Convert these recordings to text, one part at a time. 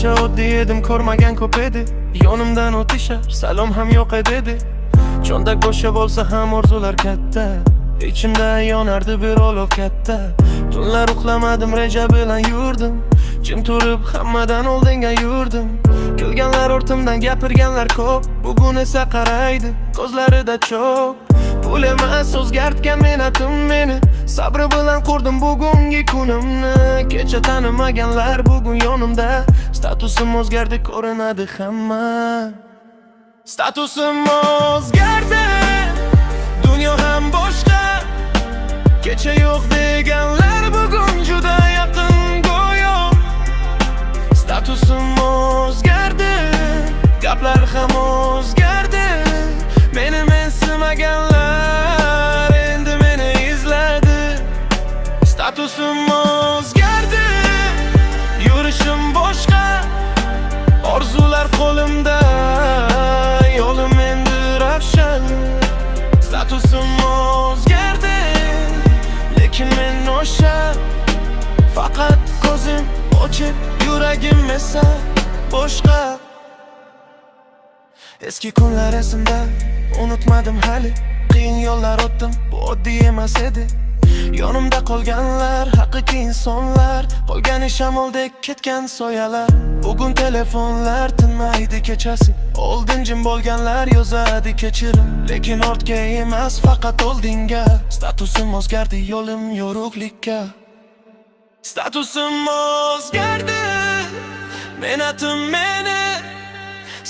Kecha oddiy edim, ko'rmagan ko'p edi. Yonimdan o'tishar, salom ham yo'q edi. Cho'ntak bo'sh bo'lsa ham orzular katta. Ichimda yonardi bir olov katta. Tunlar uxlamadim, reja bilan yurdim. Jim turib hammadan oldinga yurdim. Kulganlar ortimdan gapirganlar ko'p. Bugun esa qaraydi, ko'zlarida cho'p. Pul emas o'zgartgan me'natim meni. Sabri bilan qurdim bugungi kunimni. Kecha tanimaganlar bugun yonimda. Statusim o'zgardi, ko'rinadi hamma. Statusim o'zgardi, dunyo ham boshqa. Kecha yo'q deganlar bugun juda yaqin go'yo. Statusim o'zgardi, gaplar ham o'zgardi. Meni mensimaganlar endi meni izladi. Statusim o'zgardi, yurishim boshqa. Orzular qo'limda, yo'lim endi ravshan. Statusim o'zgardi, lekin men o'sha. Faqat ko'zim ochib, yuragim esa boshqa. Eski kunlar esimda, unutmadim hali. Qiyin yo'llar o'tdim, bu oddiy emas edi. Yonimda qolganlar haqiqiy insonlar, qolgani shamoldek ketgan soyalar. Bugun telefonlar tinmaydi kechasi. Oldin jim bo'lganlar yozadi kechirim, lekin ortga emas, faqat oldinga. Statusim o'zgardi, yo'lim yorug'likka. Statusim o'zgardi, me'natim meni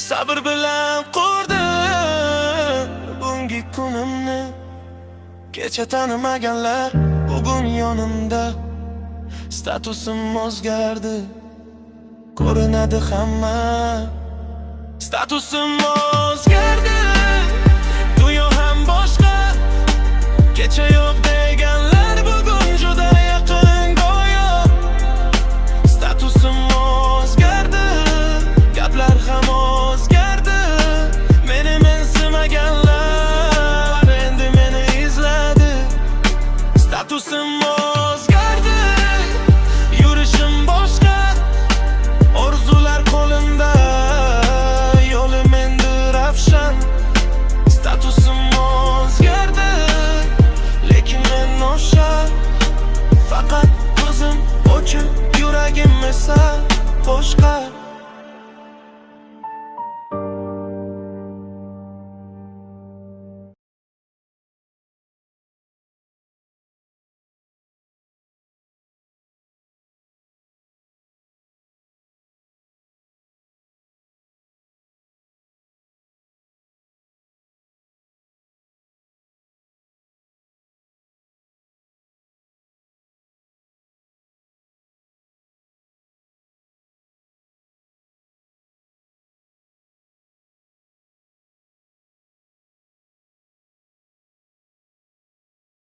sabr bilan qurdim bugungi kunimni. Kecha tanimaganlar bugun yonimda. Statusim o'zgardi, ko'rinadi hamma. Statusim o'zgardi,